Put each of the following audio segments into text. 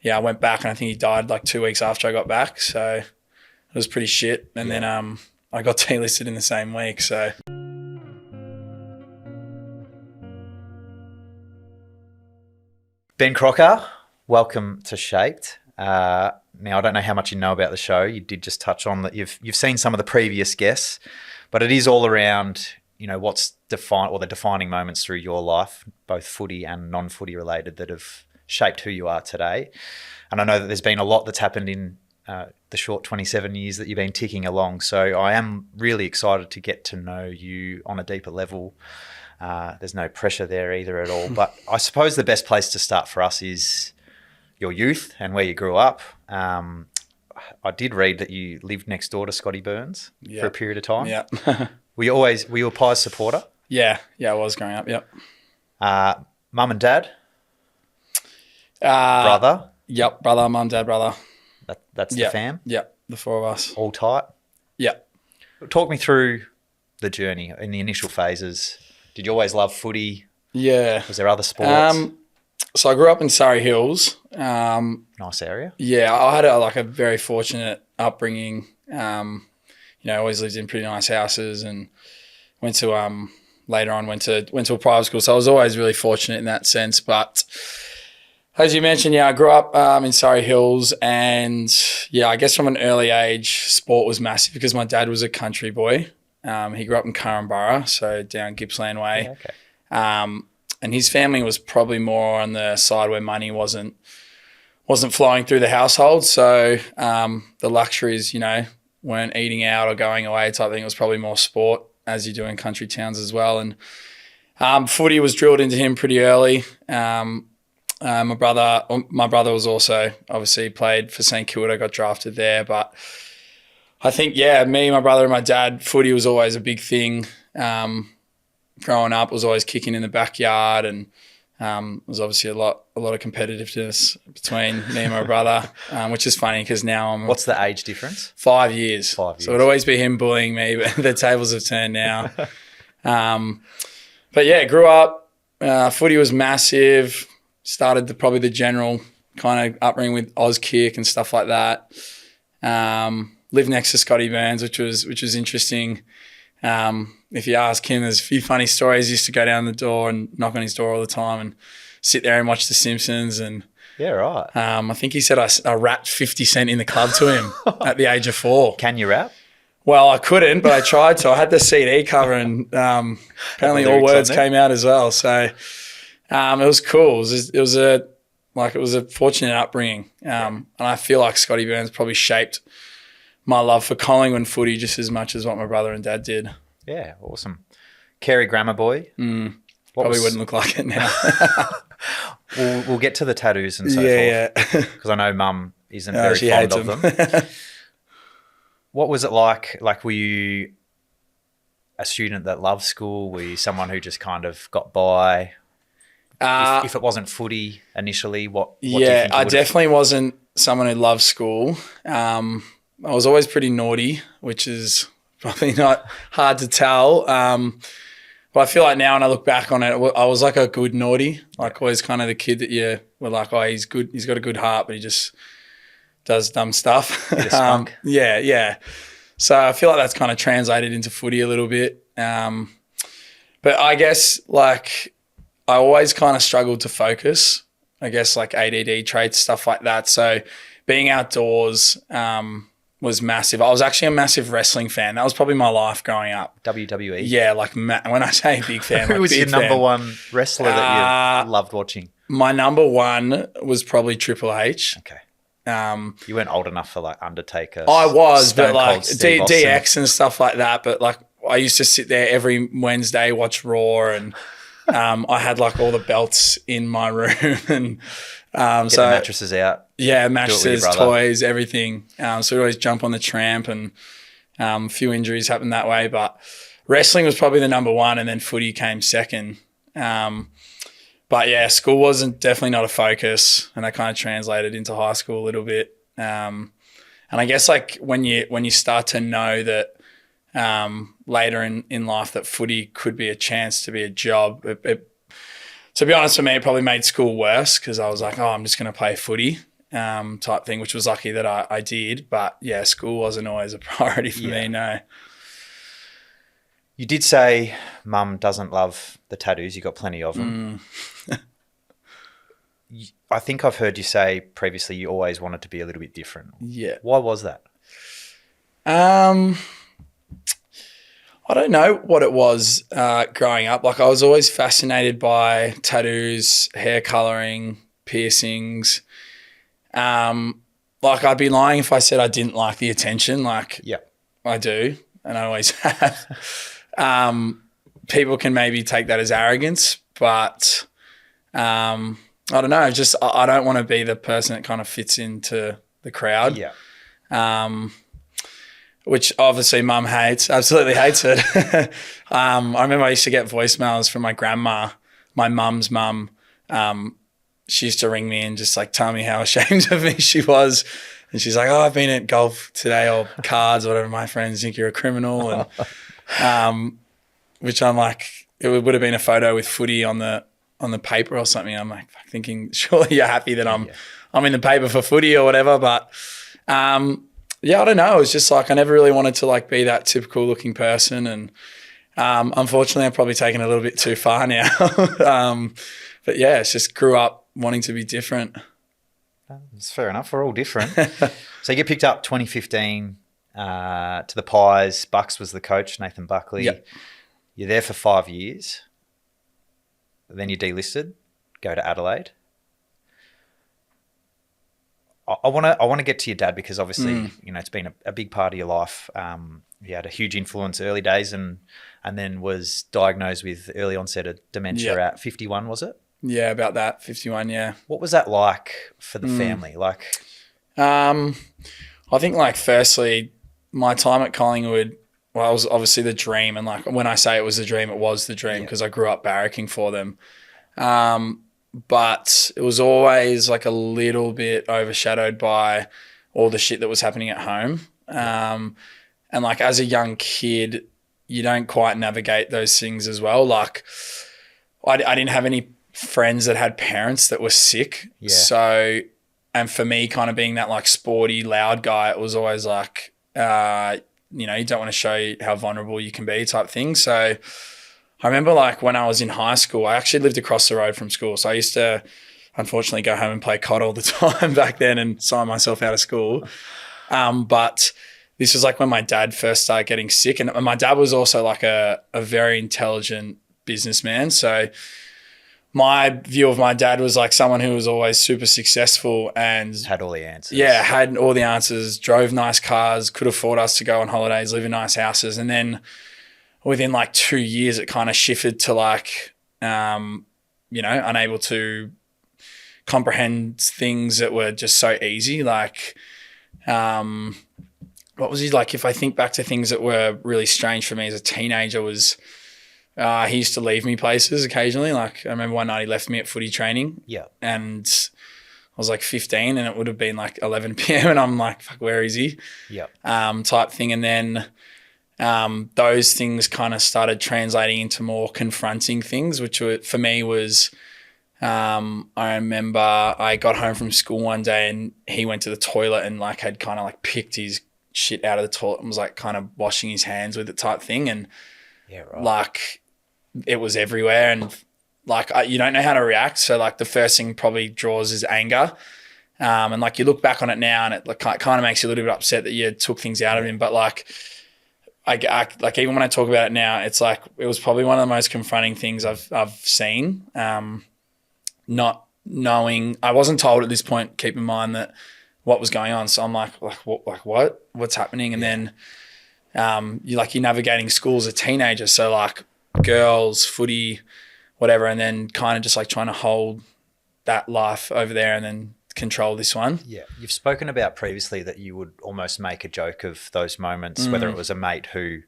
yeah, I went back and I think he died like 2 weeks after I got back. So it was pretty shit. And then I got delisted in the same week. So Ben Crocker, welcome to Shaped. Now, I don't know how much you know about the show. You did just touch on that. You've seen some of the previous guests, but it is all around, what's the defining moments through your life, both footy and non-footy related, that have shaped who you are today. And I know that there's been a lot that's happened in the short 27 years that you've been ticking along. So I am really excited to get to know you on a deeper level. There's no pressure there either at all. But I suppose the best place to start for us is your youth and where you grew up. I did read that you lived next door to Scotty Burns for a period of time. Yeah. Were you a Pies supporter? Yeah, I was growing up, yep. Mum and dad? Brother? Yep, brother, mum, dad, brother. That's the fam? Yep, the four of us. All tight? Yep. Talk me through the journey in the initial phases. Did you always love footy? Yeah. Was there other sports? So I grew up in Surrey Hills. Nice area. Yeah, I had a very fortunate upbringing. Always lived in pretty nice houses and went to later on went to a private school. So I was always really fortunate in that sense. But as you mentioned, I grew up in Surrey Hills, and I guess from an early age, sport was massive because my dad was a country boy. He grew up in Currumborough, so down Gippsland Way. Yeah, okay. And his family was probably more on the side where money wasn't flowing through the household. So the luxuries, weren't eating out or going away type thing. It was probably more sport, as you do in country towns as well. And footy was drilled into him pretty early. My brother was also obviously played for St Kilda, got drafted there. But I think, me, my brother and my dad, footy was always a big thing. Growing up, was always kicking in the backyard, and was obviously a lot of competitiveness between me and my brother, which is funny because now I'm... What's the age difference? 5 years. 5 years. So it'd always be him bullying me, but the tables have turned now. Grew up, footy was massive, started probably the general kind of upbringing with Oz kick and stuff like that. Lived next to Scotty Burns, which was interesting. If you ask him, there's a few funny stories. He used to go down the door and knock on his door all the time and sit there and watch The Simpsons. And yeah, right. I think he said I rapped 50 Cent in the club to him at the age of 4. Can you rap? Well, I couldn't, but I tried to. I had the CD cover, and apparently all words came out as well. So it was cool. It was a fortunate upbringing, and I feel like Scotty Burns probably shaped my love for Collingwood and footy just as much as what my brother and dad did. Yeah, awesome. Kerry Grammar Boy. Probably wouldn't look like it now. We'll get to the tattoos and so forth. Yeah. Because I know Mum isn't very fond of them. What was it like? Like, were you a student that loved school? Were you someone who just kind of got by? If it wasn't footy initially, what do you think I definitely wasn't someone who loved school. I was always pretty naughty, which is probably not hard to tell. But I feel like now when I look back on it, I was like a good naughty, like always kind of the kid that you were like, oh, he's good. He's got a good heart, but he just does dumb stuff. Yeah. So I feel like that's kind of translated into footy a little bit. But I guess like I always kind of struggled to focus, I guess like ADD traits, stuff like that. So being outdoors was massive. I was actually a massive wrestling fan. That was probably my life growing up. WWE? Yeah, like when I say big fan, Who was your number one wrestler that you loved watching? My number one was probably Triple H. Okay. You weren't old enough for like Undertaker. I was, Stone but like Cold Steve DX and stuff like that. But like I used to sit there every Wednesday, watch Raw, and I had like all the belts in my room and Get the mattresses out. Yeah, mattresses, toys, everything. So we'd always jump on the tramp, and a few injuries happened that way. But wrestling was probably the number one, and then footy came second. But yeah, school wasn't definitely not a focus, and that kind of translated into high school a little bit. And I guess like when you start to know that later in life that footy could be a chance to be a job, to be honest, for me, it probably made school worse because I was like, oh, I'm just going to play footy. type thing, which was lucky that I did. But yeah, school wasn't always a priority for me, no. You did say mum doesn't love the tattoos. You got plenty of them. I think I've heard you say previously you always wanted to be a little bit different. Yeah. Why was that? I don't know what it was growing up. Like, I was always fascinated by tattoos, hair colouring, piercings. Like, I'd be lying if I said I didn't like the attention. Like, I do, and I always have. People can maybe take that as arrogance, but I don't know. Just I don't want to be the person that kind of fits into the crowd. Yeah. Which obviously mum hates, absolutely hates it. I remember I used to get voicemails from my grandma, my mum's mum. She used to ring me and just like tell me how ashamed of me she was. And she's like, oh, I've been at golf today or cards or whatever. My friends think you're a criminal. And which I'm like, it would have been a photo with footy on the paper or something. I'm like thinking, surely you're happy that I'm in the paper for footy or whatever. But yeah, I don't know. It was just like I never really wanted to like be that typical looking person. And unfortunately, I've probably taken it a little bit too far now. But yeah, it's just grew up wanting to be different. It's fair enough. We're all different. So you get picked up 2015 to the Pies. Bucks was the coach, Nathan Buckley. Yep. You're there for 5 years. Then you're delisted, go to Adelaide. I want to get to your dad because obviously, you know, it's been a big part of your life. He had a huge influence early days and then was diagnosed with early onset of dementia at 51, was it? Yeah, about that, 51, yeah. What was that like for the family? Like, I think like firstly, my time at Collingwood, well, it was obviously the dream. And like when I say it was the dream, it was the dream because I grew up barracking for them. But it was always like a little bit overshadowed by all the shit that was happening at home. And like as a young kid, you don't quite navigate those things as well. Like I didn't have any friends that had parents that were sick. Yeah. So, and for me kind of being that like sporty, loud guy, it was always like, you know, you don't want to show how vulnerable you can be type thing. So I remember like when I was in high school, I actually lived across the road from school. So I used to unfortunately go home and play COD all the time back then and sign myself out of school. But this was like when my dad first started getting sick. And my dad was also like a very intelligent businessman. So my view of my dad was like someone who was always super successful and had all the answers. Yeah, had all the answers, drove nice cars, could afford us to go on holidays, live in nice houses. And then within like 2 years, it kind of shifted to like, you know, unable to comprehend things that were just so easy. Like, what was he like? If I think back to things that were really strange for me as a teenager was, he used to leave me places occasionally. Like I remember one night he left me at footy training. Yeah. And I was like 15 and it would have been like 11 p.m. and I'm like, fuck, where is he? Yeah. Type thing. And then those things kind of started translating into more confronting things, which were, for me was, I remember I got home from school one day and he went to the toilet and like had kind of like picked his shit out of the toilet and was like kind of washing his hands with it type thing. And yeah, right. Like it was everywhere and like you don't know how to react. So like the first thing probably draws is anger. And like you look back on it now and it like, kind of makes you a little bit upset that you took things out of him. But like, I like even when I talk about it now, it's like it was probably one of the most confronting things I've seen. Not knowing, I wasn't told at this point, keep in mind that what was going on. So I'm like what's happening? And then you're navigating school as a teenager. So like girls, footy, whatever. And then kind of just like trying to hold that life over there and then control this one. Yeah. You've spoken about previously that you would almost make a joke of those moments, whether it was a mate who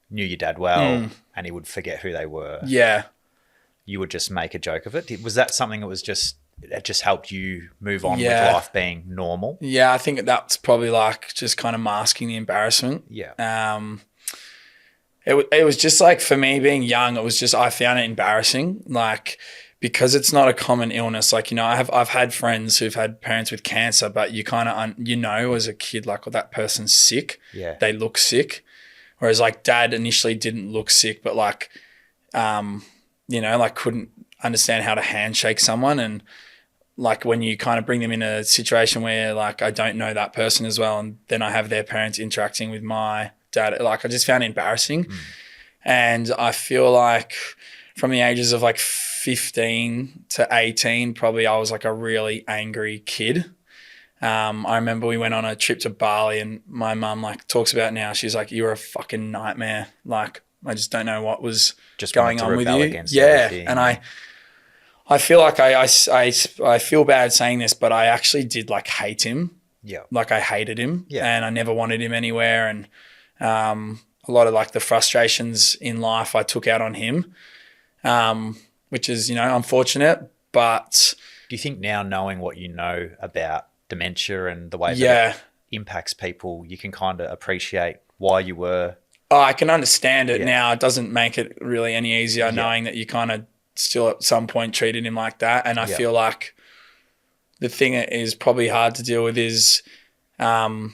knew your dad well and he would forget who they were. Yeah. You would just make a joke of it. Was that something that was it just helped you move on with life being normal? Yeah, I think that's probably like just kind of masking the embarrassment. Yeah. It was just like for me being young, it was just I found it embarrassing. Like because it's not a common illness. Like, I've had friends who've had parents with cancer, but you kind of, as a kid, like, oh, that person's sick. Yeah. They look sick. Whereas like dad initially didn't look sick, but like, like couldn't understand how to handshake someone. And like when you kind of bring them in a situation where like I don't know that person as well, and then I have their parents interacting with my dad, like I just found it embarrassing. And I feel like from the ages of like 15 to 18, probably I was like a really angry kid. I remember we went on a trip to Bali, and my mum like talks about it now. She's like, "You were a fucking nightmare. Like I just don't know what was Just going wanted to on with rebel you." against Yeah, everything. and I feel like I feel bad saying this, but I actually did like hate him. Yeah. Like I hated him, Yeah. and I never wanted him anywhere. And a lot of like the frustrations in life I took out on him, which is unfortunate. But Do you think now, knowing what you know about dementia and the way that it impacts people, you can kind of appreciate why you were? Oh, I can understand it Yeah. now. It doesn't make it really any easier knowing that you kind of still at some point treated him like that. And I feel like the thing that is probably hard to deal with is knowing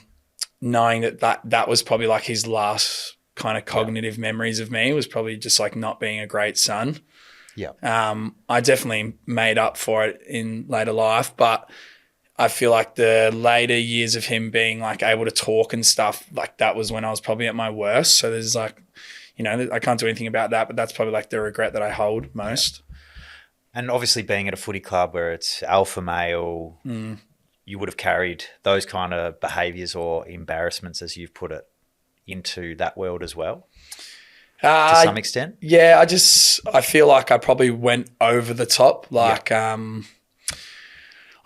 that was probably like his last kind of cognitive memories of me, was probably just like not being a great son. Yeah. I definitely made up for it in later life, but I feel like the later years of him being like able to talk and stuff, like that was when I was probably at my worst. So there's like, I can't do anything about that, but that's probably like the regret that I hold most. And obviously being at a footy club where it's alpha male, you would have carried those kind of behaviours or embarrassments, as you've put it, into that world as well, to some extent. Yeah, I feel like I probably went over the top. Like, I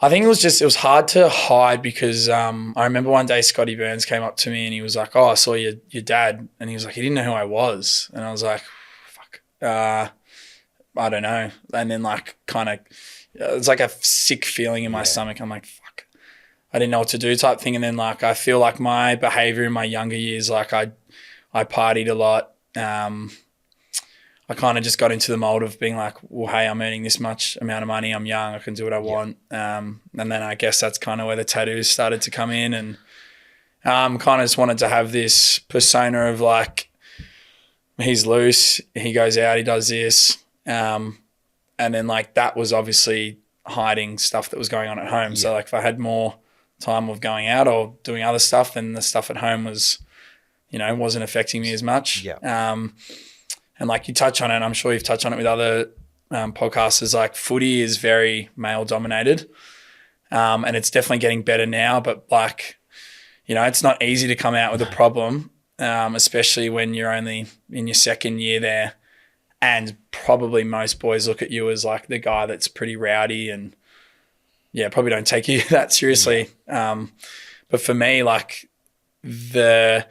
think it was hard to hide because I remember one day Scotty Burns came up to me and he was like, "Oh, I saw your dad," and he was like, he didn't know who I was, and I was like, "Fuck, I don't know." And then like kind of, it's like a sick feeling in my stomach. I'm like, "Fuck, I didn't know what to do," type thing. And then like I feel like my behavior in my younger years, like I partied a lot. I kind of just got into the mold of being like, well, hey, I'm earning this much amount of money. I'm young. I can do what I want. And then I guess that's kind of where the tattoos started to come in, and kind of just wanted to have this persona of like, he's loose, he goes out, he does this. And then like that was obviously hiding stuff that was going on at home. So like if I had more time of going out or doing other stuff, then the stuff at home was, wasn't affecting me as much. And like you touch on it, I'm sure you've touched on it with other podcasters, like footy is very male dominated. And it's definitely getting better now, but like, it's not easy to come out with a problem, especially when you're only in your second year there. And probably most boys look at you as like the guy that's pretty rowdy and probably don't take you that seriously. But for me, like the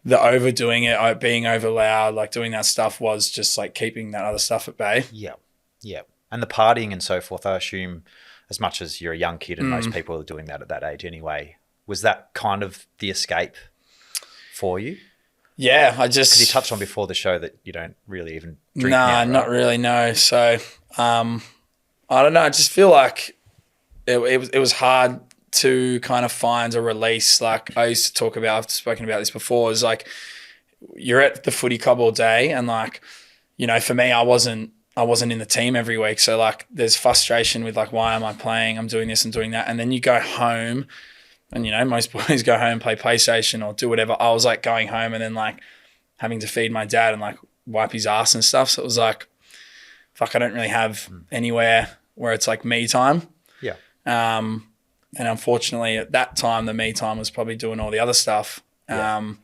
overdoing it, being over loud, like doing that stuff was just like keeping that other stuff at bay. Yeah. And the partying and so forth, I assume, as much as you're a young kid and most people are doing that at that age anyway, was that kind of the escape for you? Yeah, because you touched on before the show that you don't really even drink. Nah, now, right? Not really, no. So I don't know. I just feel like it was hard to kind of find a release. Like I used to talk about, I've spoken about this before, is like you're at the footy club all day, and like, for me, I wasn't in the team every week. So like there's frustration with like, why am I playing? I'm doing this and doing that. And then you go home and, most boys go home, play PlayStation or do whatever. I was like going home and then like having to feed my dad and like wipe his ass and stuff. So it was like, fuck, I don't really have anywhere where it's like me time. Yeah. And unfortunately at that time, the me time was probably doing all the other stuff. Yeah.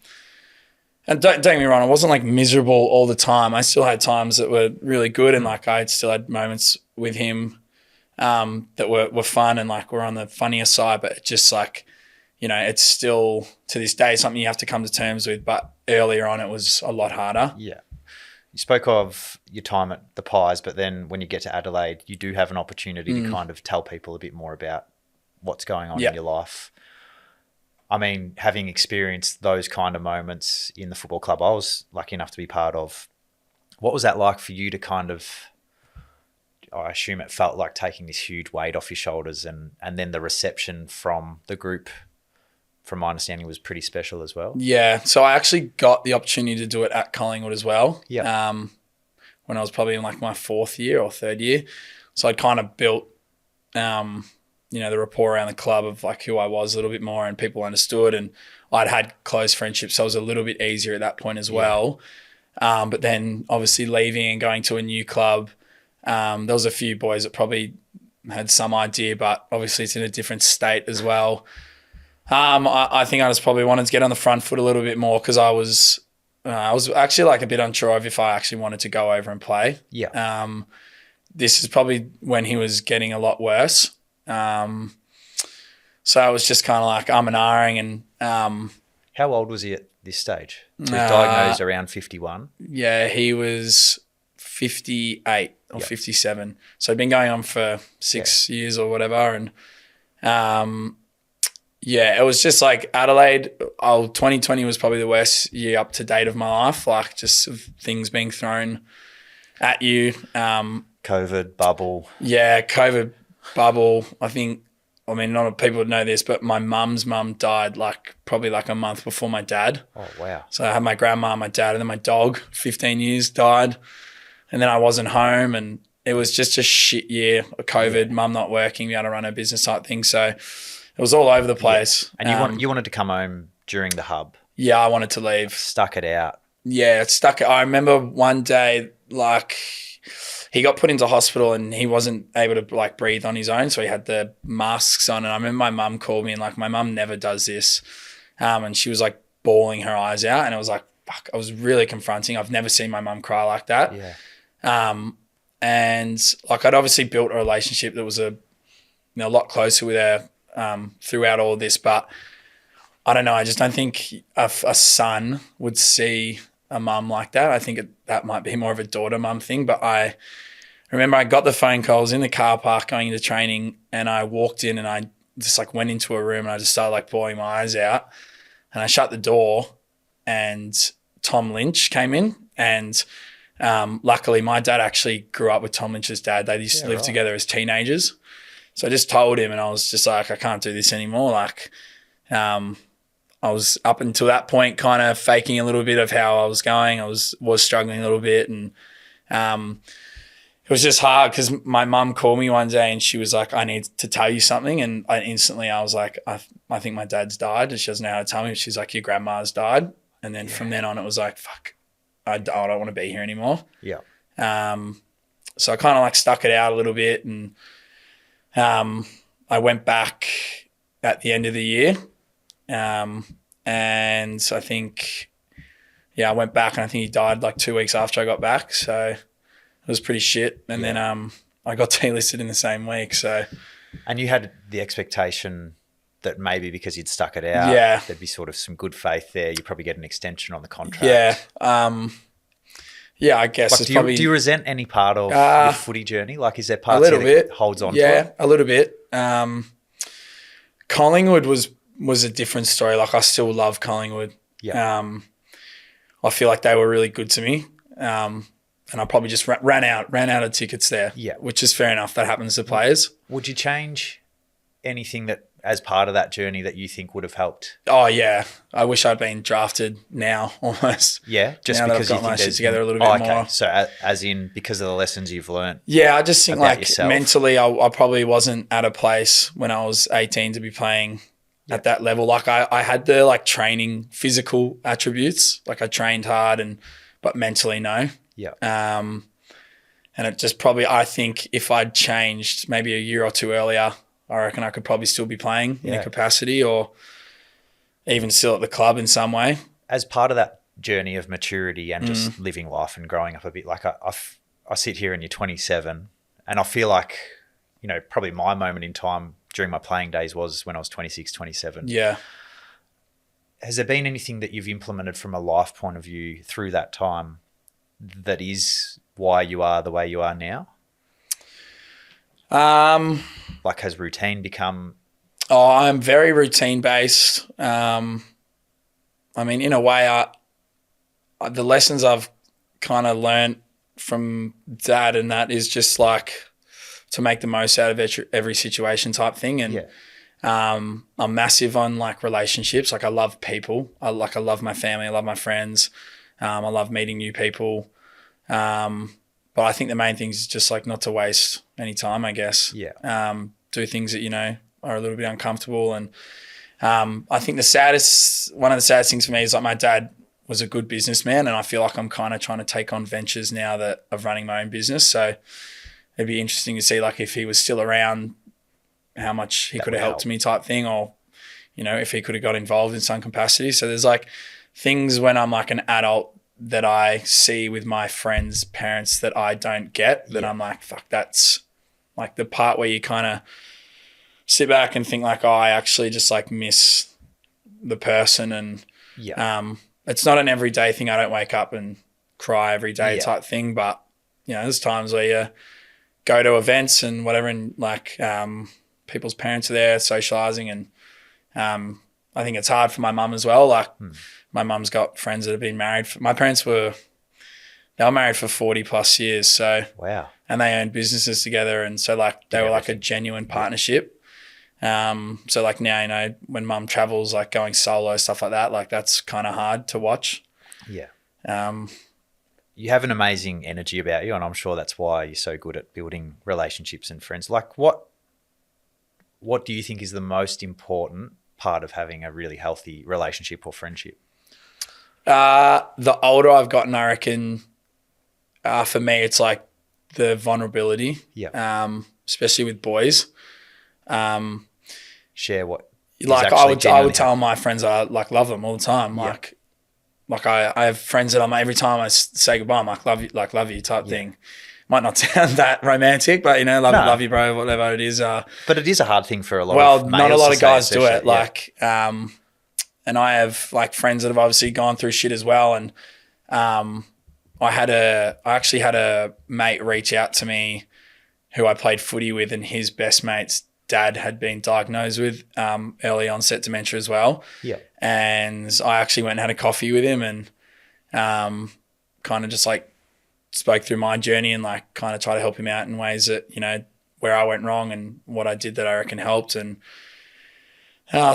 And don't get me wrong, I wasn't like miserable all the time. I still had times that were really good, and like I still had moments with him that were fun and like were on the funnier side, but it just like, it's still to this day something you have to come to terms with. But earlier on it was a lot harder. Yeah. You spoke of your time at the Pies, but then when you get to Adelaide, you do have an opportunity to kind of tell people a bit more about what's going on in your life. I mean, having experienced those kind of moments in the football club I was lucky enough to be part of, what was that like for you to kind of, I assume it felt like taking this huge weight off your shoulders, and then the reception from the group, from my understanding, was pretty special as well. Yeah. So I actually got the opportunity to do it at Collingwood as well. Yeah. When I was probably in like my 4th year or 3rd year. So I'd kind of built, the rapport around the club of like who I was a little bit more, and people understood, and I'd had close friendships. So it was a little bit easier at that point as well. But then obviously leaving and going to a new club, there was a few boys that probably had some idea, but obviously it's in a different state as well. I think I just probably wanted to get on the front foot a little bit more, because I was actually like a bit unsure of if I actually wanted to go over and play. Yeah. This is probably when he was getting a lot worse. So I was just kind of like and ahhing, and how old was he at this stage? So he was diagnosed around 51. Yeah, he was 58 or 57. So it'd been going on for 6 years or whatever, and it was just like Adelaide. 2020 was probably the worst year up to date of my life, like just things being thrown at you. COVID bubble. Yeah, COVID bubble. I mean, not people would know this, but my mum's mum died probably a month before my dad. Oh, wow. So I had my grandma, my dad, and then my dog, 15 years, died. And then I wasn't home, and it was just a shit year of COVID, mum not working, we had to run her business type thing. So it was all over the place. Yeah. And you wanted to come home during the hub. Yeah, I wanted to leave. Stuck it out. Yeah, it stuck. I remember one day, he got put into hospital and he wasn't able to breathe on his own, so he had the masks on. And I remember my mum called me, and my mum never does this, and she was bawling her eyes out, and it was fuck. I was really confronting. I've never seen my mum cry like that. Yeah. And I'd obviously built a relationship that was a lot closer with her throughout all this, but I don't know. I just don't think a son would see a mum like that. I think that might be more of a daughter-mum thing. But I remember I got the phone calls in the car park going into training, and I walked in and I just went into a room and I just started bawling my eyes out, and I shut the door, and Tom Lynch came in, and luckily my dad actually grew up with Tom Lynch's dad. They used to live together as teenagers. So I just told him, and I was just I can't do this anymore. I was up until that point kind of faking a little bit of how I was going. I was struggling a little bit, and it was just hard because my mum called me one day and she was like, I need to tell you something. And I was like, I think my dad's died. And she doesn't know how to tell me. She's like, your grandma's died. And then from then on, it was like, fuck, I don't want to be here anymore. Yeah. So I kind of stuck it out a little bit, and I went back at the end of the year. And I think, I went back, and I think he died 2 weeks after I got back. So it was pretty shit. And then I got delisted in the same week. So, and you had the expectation that maybe because you'd stuck it out, there'd be sort of some good faith there. You'd probably get an extension on the contract. Yeah. I guess it's do you resent any part of your footy journey? Is there parts that holds on to it? Yeah, a little bit. Collingwood was a different story. I still love Collingwood. Yeah. I feel like they were really good to me. And I probably just ran out of tickets there. Yeah. Which is fair enough. That happens to players. Would you change anything that, as part of that journey, that you think would have helped? Oh yeah. I wish I'd been drafted now almost. Yeah. Just now because that I've got my shit together a little bit more. So as in because of the lessons you've learned. Yeah. I just think yourself. Mentally, I probably wasn't at a place when I was 18 to be playing at that level. I had the training physical attributes. I trained hard but mentally no. Yeah. And it just probably, I think if I'd changed maybe a year or two earlier, I reckon I could probably still be playing in a capacity, or even still at the club in some way. As part of that journey of maturity and just living life and growing up a bit, I sit here and you're 27, and I feel like, probably my moment in time during my playing days was when I was 26, 27. Yeah. Has there been anything that you've implemented from a life point of view through that time that is why you are the way you are now? Has routine become... Oh, I'm very routine based. In a way, the lessons I've kind of learned from dad and that is just to make the most out of every situation type thing. And I'm massive on like relationships. Like I love people. I love my family. I love my friends. I love meeting new people. But I think the main thing is just like not to waste any time, I guess. Do things that, you know, are a little bit uncomfortable. And I think one of the saddest things for me is like my dad was a good businessman, and I feel like I'm kind of trying to take on ventures now of running my own business. So it'd be interesting to see like if he was still around, how much he could have helped me type thing, or, you know, if he could have got involved in some capacity. So there's like things when I'm like an adult that I see with my friends' parents that I don't get, that I'm like, fuck, that's like the part where you kind of sit back and think like, oh, I actually just like miss the person. And it's not an everyday thing. I don't wake up and cry every day type thing, but you know, there's times where you go to events and whatever, and like people's parents are there socializing, and I think it's hard for my mum as well. Like my mum's got friends that have been married. My parents were married for 40 plus years. So wow. And they owned businesses together, and so like they were like a genuine partnership. So like now, you know, when mum travels, like going solo, stuff like that, like that's kind of hard to watch. You have an amazing energy about you, and I'm sure that's why you're so good at building relationships and friends. Like what do you think is the most important part of having a really healthy relationship or friendship? The older I've gotten, I reckon, for me, it's like the vulnerability, especially with boys. Share what like I would tell my friends I like love them all the time. Like I have friends that I'm every time I say goodbye, I'm like love you type thing. Might not sound that romantic, but you know, love you, bro, whatever it is. But it is a hard thing for a lot of males. Well, not a lot of guys do it. Like, and I have like friends that have obviously gone through shit as well. And I actually had a mate reach out to me who I played footy with, and his best mate's dad had been diagnosed with early onset dementia as well. And I actually went and had a coffee with him, and kind of just like spoke through my journey and like kind of try to help him out in ways that, you know, where I went wrong and what I did that I reckon helped, and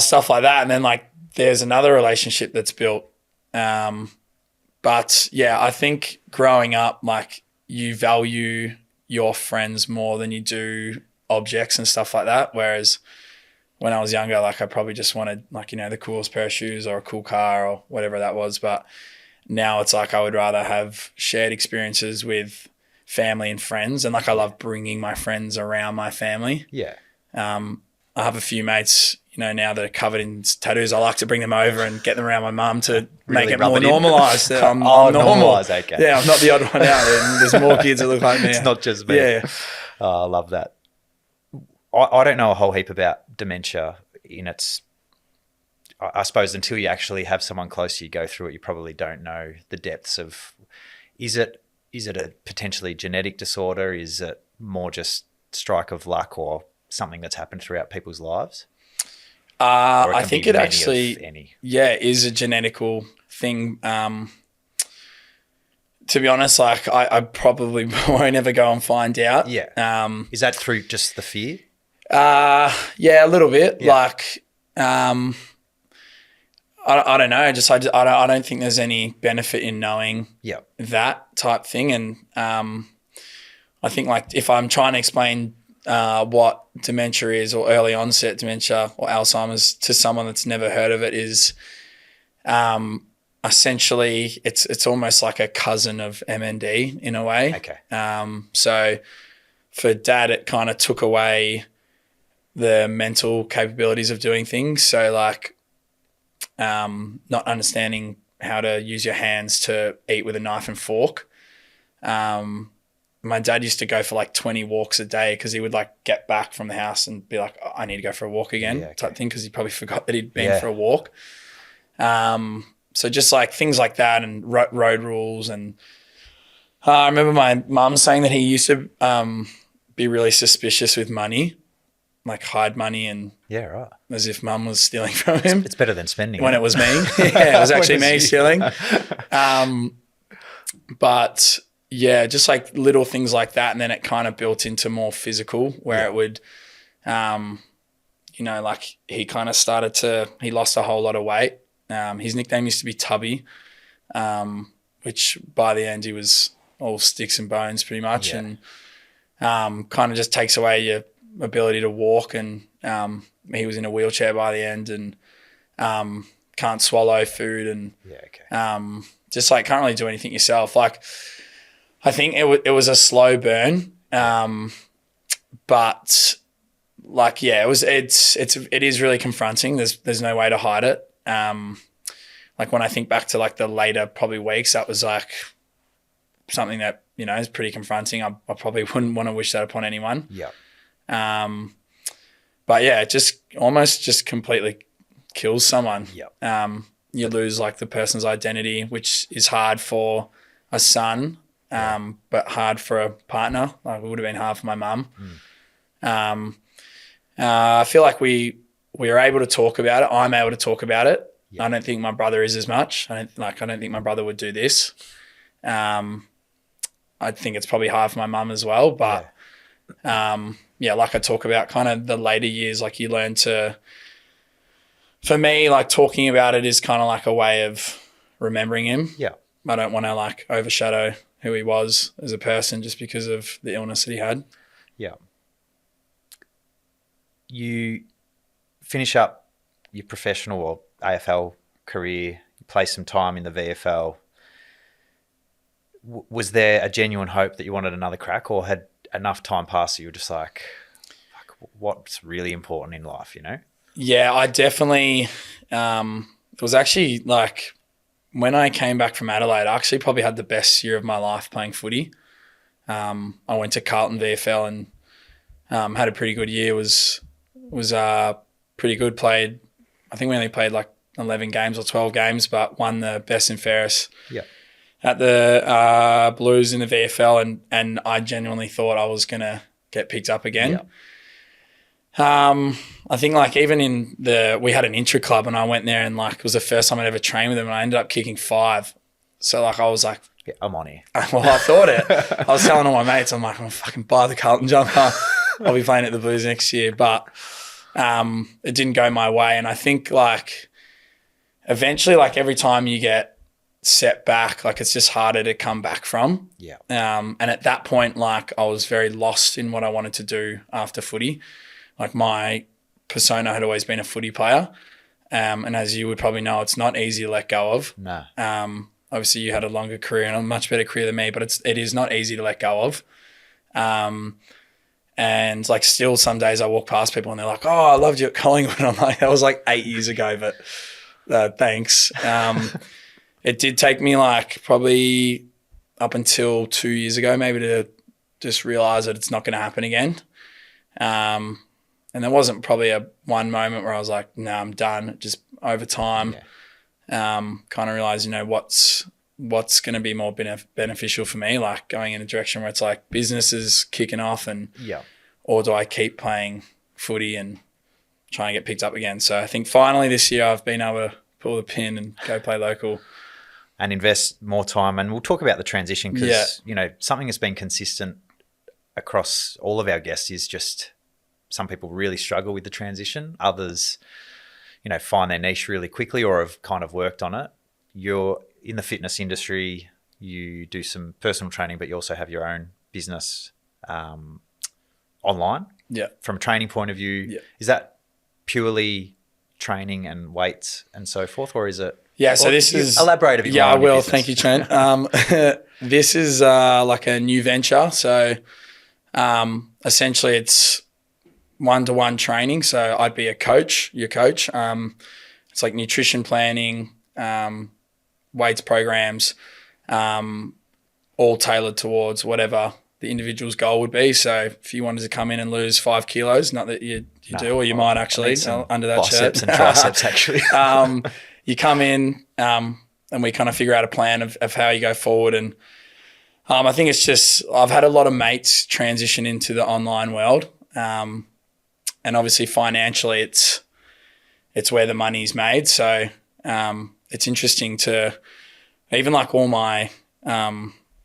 stuff like that. And then like there's another relationship that's built. But yeah, I think growing up, like you value your friends more than you do objects and stuff like that. Whereas when I was younger, like I probably just wanted like, you know, the coolest pair of shoes or a cool car or whatever that was. But now it's like I would rather have shared experiences with family and friends, and like I love bringing my friends around my family. I have a few mates, you know, now that are covered in tattoos. I like to bring them over and get them around my mum to really make it more normalised. I'm normal. Normalised, okay. Yeah, I'm not the odd one out. There's more kids that look like me. It's not just me. Yeah. Oh, I love that. I don't know a whole heap about dementia in its, I suppose until you actually have someone close to you go through it, you probably don't know the depths of, is it a potentially genetic disorder? Is it more just strike of luck or something that's happened throughout people's lives? I think it actually, is a genetical thing. To be honest, like I probably won't ever go and find out. Is that through just the fear? A little bit. Like, I don't know. I don't think there's any benefit in knowing that type thing. And I think like if I'm trying to explain what dementia is, or early onset dementia or Alzheimer's, to someone that's never heard of it, is essentially it's almost like a cousin of MND in a way. Okay. So for Dad, it kind of took away the mental capabilities of doing things. So like not understanding how to use your hands to eat with a knife and fork. My dad used to go for like 20 walks a day because he would like get back from the house and be like, oh, I need to go for a walk again, type thing, because he probably forgot that he'd been for a walk. So just like things like that, and road rules. And I remember my mum saying that he used to be really suspicious with money, like hide money, and as if mum was stealing from him. It's better than spending when it was me. It was actually me stealing. But yeah, just like little things like that. And then it kind of built into more physical where it would, like he kind of he lost a whole lot of weight. His nickname used to be Tubby, which by the end he was all sticks and bones pretty much. Yeah. And kind of just takes away your ability to walk. And he was in a wheelchair by the end and can't swallow food and just like can't really do anything yourself. Like I think it was a slow burn, but like it is really confronting. There's no way to hide it. Like when I think back to like the later probably weeks, that was like something that is pretty confronting. I probably wouldn't want to wish that upon anyone. Yeah. But yeah, it just almost just completely kills someone. Yeah. You lose like the person's identity, which is hard for a son, but hard for a partner. Like it would have been hard for my mum. I feel like we are able to talk about it. I'm able to talk about it. Yeah. I don't think my brother is as much. I don't think my brother would do this. I think it's probably hard for my mum as well. But like I talk about kind of the later years, like you learn to, for me, like talking about it is kind of like a way of remembering him. Yeah. I don't want to like overshadow who he was as a person just because of the illness that he had. Yeah. You finish up your professional or AFL career, you play some time in the VFL. Was there a genuine hope that you wanted another crack, or had enough time passed that you were just like, fuck, what's really important in life, Yeah, I definitely, it was actually like when I came back from Adelaide, I actually probably had the best year of my life playing footy. I went to Carlton VFL and had a pretty good year, was pretty good, I think we only played like 11 games or 12 games, but won the best and fairest at the Blues in the VFL, and I genuinely thought I was going to get picked up again. Yeah. I think like even we had an intra club and I went there and like it was the first time I'd ever trained with them and I ended up kicking 5. So like I was like, yeah, I'm on here. Well, I thought it. I was telling all my mates, I'm like, I'm going to fucking buy the Carlton jumper. I'll be playing at the Blues next year. But it didn't go my way. And I think like eventually like every time you get set back, like it's just harder to come back from. Yeah. And at that point, like I was very lost in what I wanted to do after footy. Like my persona had always been a footy player. And as you would probably know, it's not easy to let go of. No. Obviously you had a longer career and a much better career than me, but it is not easy to let go of. And like still some days I walk past people and they're like, oh, I loved you at Collingwood. I'm like, that was like 8 years ago, but thanks. It did take me like probably up until 2 years ago maybe to just realize that it's not going to happen again. And there wasn't probably one moment where I was like, no, I'm done. Just over time, kind of realized, what's going to be more beneficial for me, like going in a direction where it's like business is kicking off or do I keep playing footy and try and get picked up again? So I think finally this year I've been able to pull the pin and go play local. And invest more time. And we'll talk about the transition because, something that's been consistent across all of our guests is just some people really struggle with the transition. Others, find their niche really quickly or have kind of worked on it. You're in the fitness industry, you do some personal training, but you also have your own business online. Yeah. From a training point of view, is that purely training and weights and so forth, or is it? Yeah, so this is... Elaborate if you want. Yeah, I will. Thank you, Trent. This is like a new venture. So essentially it's one-to-one training. So I'd be your coach. It's like nutrition planning, weights programs, all tailored towards whatever the individual's goal would be. So if you wanted to come in and lose 5 kilos, not that you do, or you might actually under that biceps shirt. And triceps actually. You come in and we kind of figure out a plan of how you go forward. And I think it's just I've had a lot of mates transition into the online world. And obviously financially it's where the money's made. So it's interesting to even like all my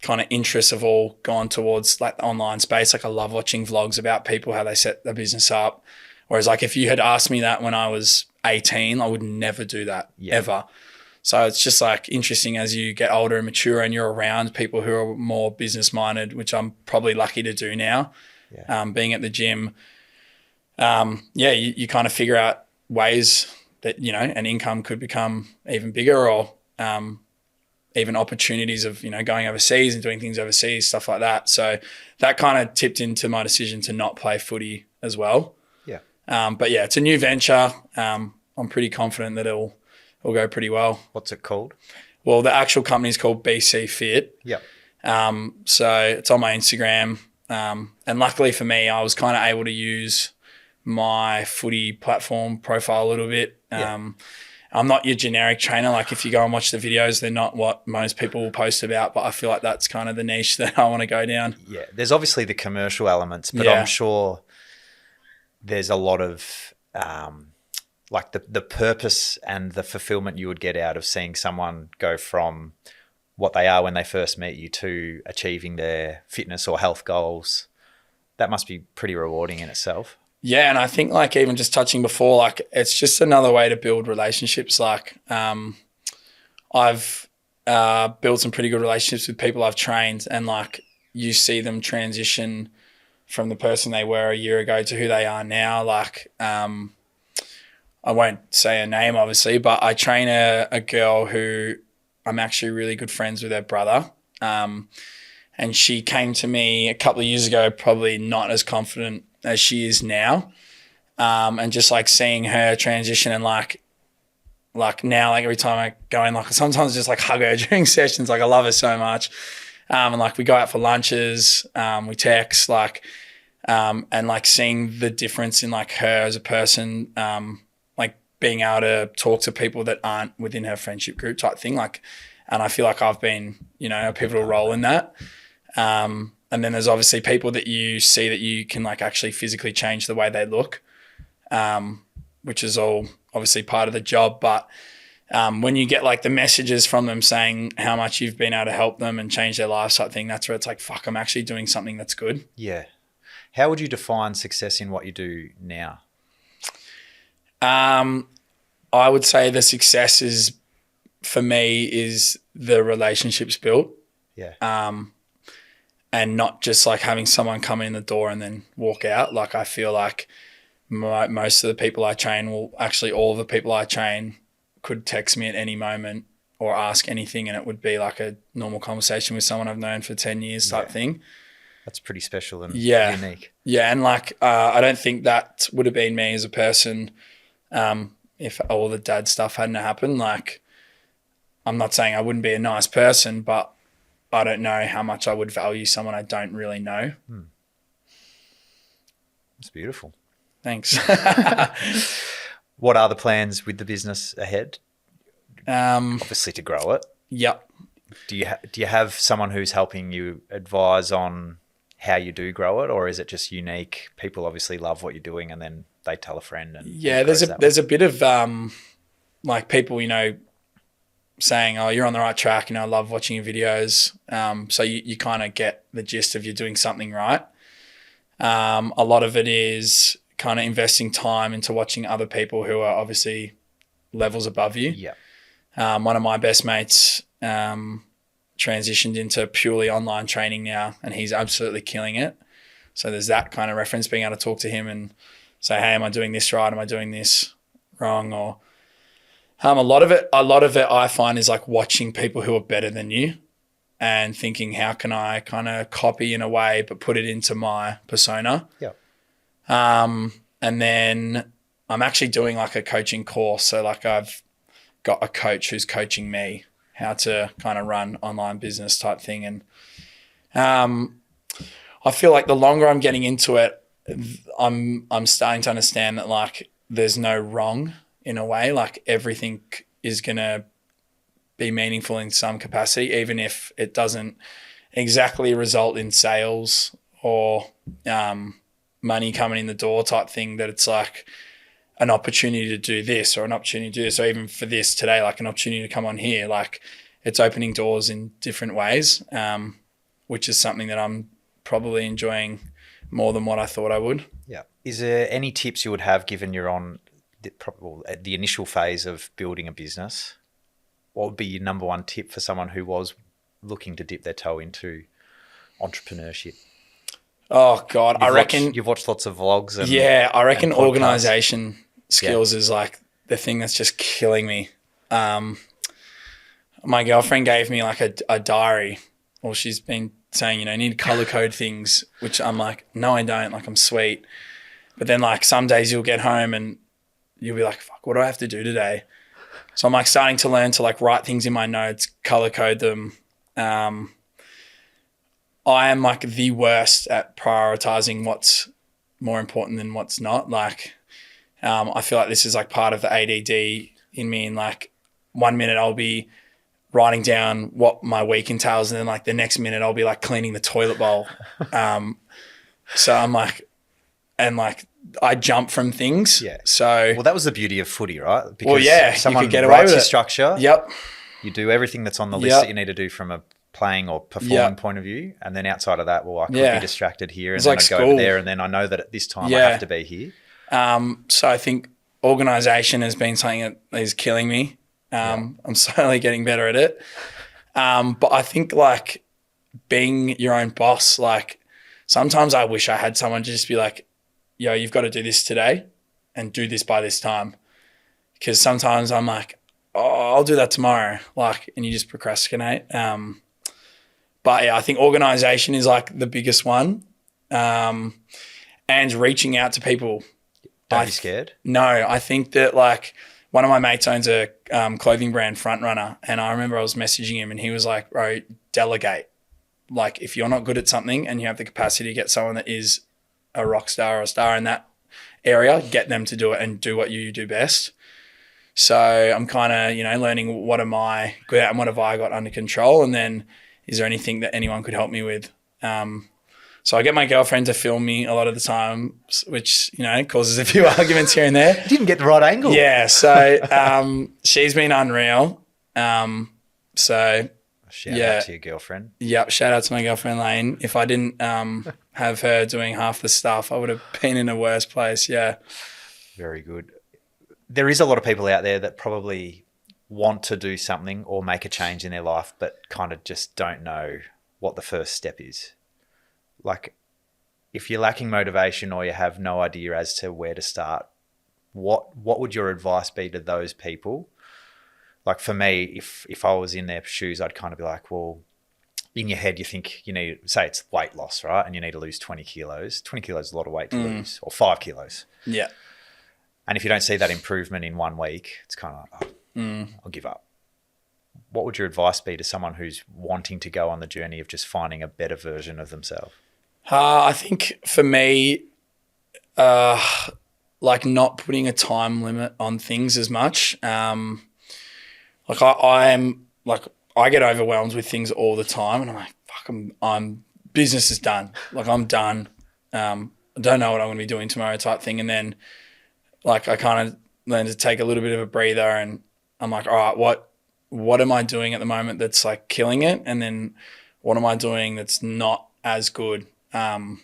kind of interests have all gone towards like the online space. Like I love watching vlogs about people, how they set their business up. Whereas like if you had asked me that when I was 18, I would never do that ever. So it's just like interesting as you get older and mature and you're around people who are more business minded, which I'm probably lucky to do now. Being at the gym, you kind of figure out ways that, you know, an income could become even bigger, or even opportunities of, you know, going overseas and doing things overseas, stuff like that. So that kind of tipped into my decision to not play footy as well. But yeah, it's a new venture. I'm pretty confident that it'll go pretty well. What's it called? Well, the actual company is called BC Fit. So it's on my Instagram. And luckily for me, I was kind of able to use my footy platform profile a little bit. I'm not your generic trainer. Like if you go and watch the videos, they're not what most people will post about, but I feel like that's kind of the niche that I want to go down. Yeah. There's obviously the commercial elements, but I'm sure there's a lot of like the purpose and the fulfillment you would get out of seeing someone go from what they are when they first meet you to achieving their fitness or health goals. That must be pretty rewarding in itself. Yeah, and I think like even just touching before, like it's just another way to build relationships. Like I've built some pretty good relationships with people I've trained, and like you see them transition from the person they were a year ago to who they are now. Like I won't say her name obviously, but I train a girl who I'm actually really good friends with her brother. And she came to me a couple of years ago, probably not as confident as she is now. And just like seeing her transition and like now, like every time I go in, like sometimes just like hug her during sessions. Like I love her so much. And like we go out for lunches, we text, like, and like seeing the difference in like her as a person, like being able to talk to people that aren't within her friendship group type thing. Like, and I feel like I've been, you know, a pivotal role in that. And then there's obviously people that you see that you can like actually physically change the way they look, which is all obviously part of the job. But when you get like the messages from them saying how much you've been able to help them and change their lives type thing, that's where it's like, fuck, I'm actually doing something that's good. Yeah. How would you define success in what you do now? I would say the success is, for me, is the relationships built. And not just like having someone come in the door and then walk out. Like I feel like most of the people I train, well, actually all of the people I train could text me at any moment or ask anything, and it would be like a normal conversation with someone I've known for 10 years type thing. That's pretty special and unique. Yeah, and like I don't think that would have been me as a person if all the dad stuff hadn't happened. Like I'm not saying I wouldn't be a nice person, but I don't know how much I would value someone I don't really know. That's beautiful. Thanks. What are the plans with the business ahead? Obviously to grow it. Yep. Do you have someone who's helping you advise on how you do grow it, or is it just unique? People obviously love what you're doing and then they tell a friend. And there's a bit of like people, you know, saying, oh, you're on the right track, you know, I love watching your videos. So you kind of get the gist of you're doing something right. A lot of it is kind of investing time into watching other people who are obviously levels above you. Yeah. One of my best mates transitioned into purely online training now, and he's absolutely killing it. So there's that kind of reference, being able to talk to him and say, hey, am I doing this right? Am I doing this wrong? Or a lot of it I find is like watching people who are better than you and thinking, how can I kind of copy in a way but put it into my persona? Yeah. And then I'm actually doing like a coaching course. So like I've got a coach who's coaching me how to kind of run online business type thing. And I feel like the longer I'm getting into it, I'm starting to understand that like there's no wrong in a way. Like everything is going to be meaningful in some capacity, even if it doesn't exactly result in sales or money coming in the door type thing, that it's like an opportunity to do this or an opportunity to do this, or even for this today, like an opportunity to come on here. Like it's opening doors in different ways. which is something that I'm probably enjoying more than what I thought I would. Yeah. Is there any tips you would have given you're on the initial phase of building a business? What would be your number one tip for someone who was looking to dip their toe into entrepreneurship? Oh God, I reckon you've watched lots of vlogs. I reckon organisation skills is like the thing that's just killing me. My girlfriend gave me like a diary, or she's been saying, you need to color code things, which I'm like, no, I don't. Like, I'm sweet. But then like some days you'll get home and you'll be like, fuck, what do I have to do today? So I'm like starting to learn to like write things in my notes, color code them. I am like the worst at prioritizing what's more important than what's not. Like, I feel like this is like part of the ADD in me. And like 1 minute I'll be writing down what my week entails, and then like the next minute I'll be like cleaning the toilet bowl. So I'm like, and like I jump from things. Yeah. So that was the beauty of footy, right? Because someone you could get away with your it. structure. Yep. You do everything that's on the list that you need to do from a playing or performing point of view, and then outside of that, I could be distracted here, and then I go over there, and then I know that at this time I have to be here. So I think organisation has been something that is killing me. I'm slowly getting better at it. But I think like being your own boss, like sometimes I wish I had someone to just be like, yo, you've got to do this today and do this by this time. Because sometimes I'm like, oh, I'll do that tomorrow. Like, and you just procrastinate. But yeah, I think organisation is like the biggest one. And reaching out to people. Don't be scared. No, I think that like one of my mates owns a clothing brand, Front Runner, and I remember I was messaging him and he was like, bro, delegate. Like if you're not good at something and you have the capacity to get someone that is a rock star or a star in that area, get them to do it and do what you do best. So I'm kind of, learning what am I good at and what have I got under control, and then is there anything that anyone could help me with? So I get my girlfriend to film me a lot of the time, which, causes a few arguments here and there. You didn't get the right angle. Yeah. So she's been unreal. So shout out to your girlfriend. Yep. Shout out to my girlfriend, Lane. If I didn't have her doing half the stuff, I would have been in a worse place. Yeah. Very good. There is a lot of people out there that probably want to do something or make a change in their life, but kind of just don't know what the first step is. Like, if you're lacking motivation or you have no idea as to where to start, what would your advice be to those people? Like for me, if I was in their shoes, I'd kind of be like, well, in your head, you think you need, say it's weight loss, right? And you need to lose 20 kilos. 20 kilos is a lot of weight to lose, or 5 kilos. Yeah. And if you don't see that improvement in 1 week, it's kind of like, I'll give up. What would your advice be to someone who's wanting to go on the journey of just finding a better version of themselves? I think for me, like not putting a time limit on things as much. Like I get overwhelmed with things all the time, and I'm like, fuck, I'm business is done. Like I'm done. I don't know what I'm going to be doing tomorrow type thing. And then like I kind of learn to take a little bit of a breather, and I'm like, all right, what am I doing at the moment that's like killing it? And then what am I doing that's not as good? And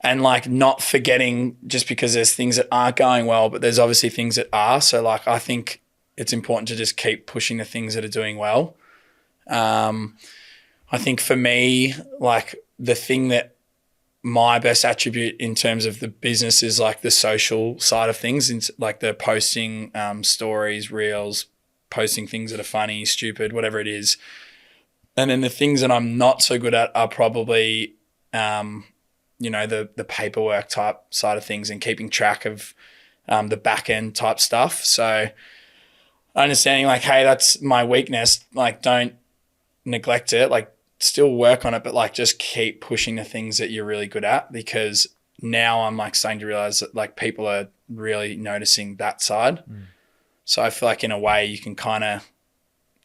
like not forgetting just because there's things that aren't going well, but there's obviously things that are. So like, I think it's important to just keep pushing the things that are doing well. I think for me, like the thing that my best attribute in terms of the business is like the social side of things, like the posting stories, reels, posting things that are funny, stupid, whatever it is. And then the things that I'm not so good at are probably the paperwork type side of things and keeping track of the back end type stuff. So understanding like, hey, that's my weakness. Like, don't neglect it. Like, still work on it, but like just keep pushing the things that you're really good at, because now I'm like starting to realize that like people are really noticing that side. So I feel like in a way you can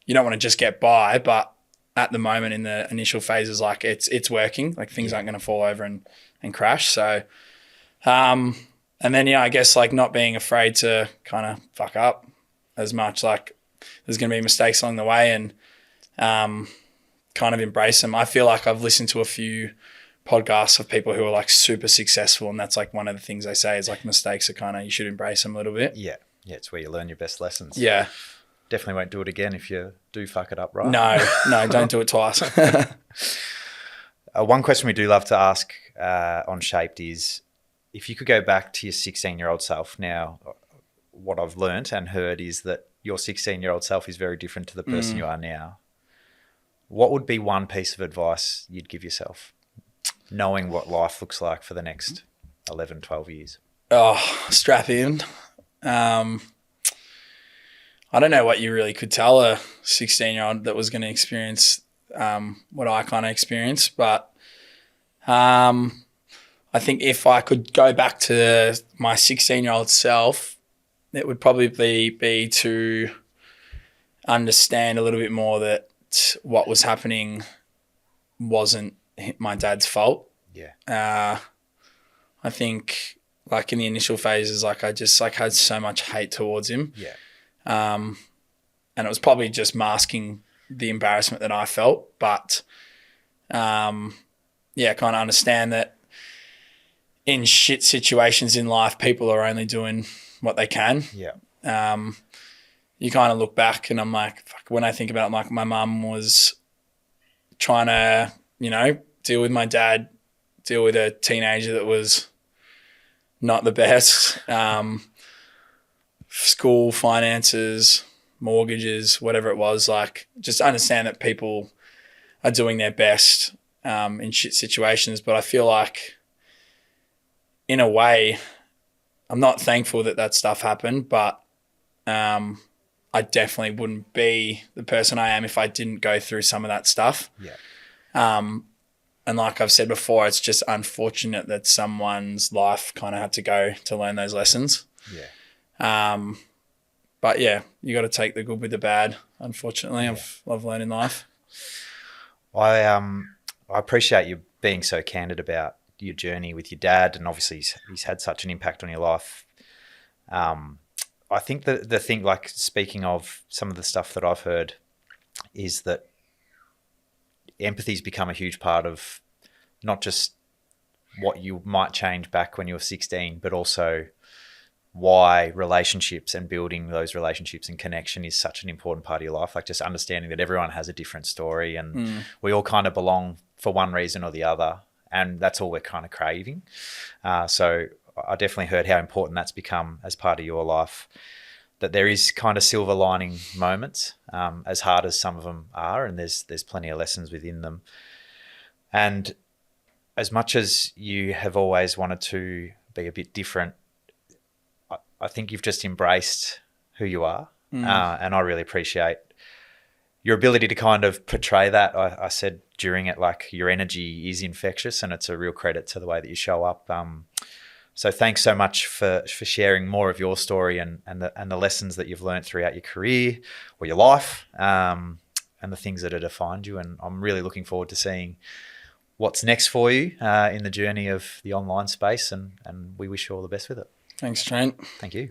you don't want to just get by, but at the moment in the initial phases, like it's working, like things aren't going to fall over and crash. So, and then, I guess like not being afraid to kind of fuck up as much. Like there's going to be mistakes along the way, and kind kind of embrace them. I feel like I've listened to a few podcasts of people who are like super successful, and that's like one of the things they say is like mistakes are kind of, you should embrace them a little bit. Yeah, it's where you learn your best lessons. Yeah. Definitely won't do it again if you do fuck it up, right? No, don't do it twice. One question we do love to ask on Shaped is, if you could go back to your 16-year-old self now, what I've learnt and heard is that your 16-year-old self is very different to the person you are now. What would be one piece of advice you'd give yourself, knowing what life looks like for the next 11, 12 years? Oh, strap in. I don't know what you really could tell a 16-year-old that was going to experience what I kind of experienced, but I think if I could go back to my 16-year-old self, it would probably be to understand a little bit more that what was happening wasn't my dad's fault. Yeah. I think like in the initial phases, like I just like had so much hate towards him. Yeah. And it was probably just masking the embarrassment that I felt, but kind of understand that in shit situations in life, people are only doing what they can. Yeah. You kind of look back and I'm like, fuck, when I think about it, like my mum was trying to, deal with my dad, deal with a teenager that was not the best, school, finances, mortgages, whatever it was, like just understand that people are doing their best in shit situations. But I feel like in a way, I'm not thankful that stuff happened, but I definitely wouldn't be the person I am if I didn't go through some of that stuff. Yeah. And like I've said before, it's just unfortunate that someone's life kind of had to go to learn those lessons. Yeah. But yeah, you got to take the good with the bad. Unfortunately, yeah. I've learned in life. I appreciate you being so candid about your journey with your dad, and obviously he's had such an impact on your life. I think the thing, like speaking of some of the stuff that I've heard, is that empathy's become a huge part of not just what you might change back when you were 16, but also why relationships and building those relationships and connection is such an important part of your life. Like just understanding that everyone has a different story and we all kind of belong for one reason or the other. And that's all we're kind of craving. So I definitely heard how important that's become as part of your life, that there is kind of silver lining moments, as hard as some of them are, and there's plenty of lessons within them. And as much as you have always wanted to be a bit different, I think you've just embraced who you are. And I really appreciate your ability to kind of portray that. I said during it, like your energy is infectious, and it's a real credit to the way that you show up. So thanks so much for sharing more of your story and the lessons that you've learned throughout your career or your life, and the things that have defined you. And I'm really looking forward to seeing what's next for you in the journey of the online space, and we wish you all the best with it. Thanks, Trent. Thank you.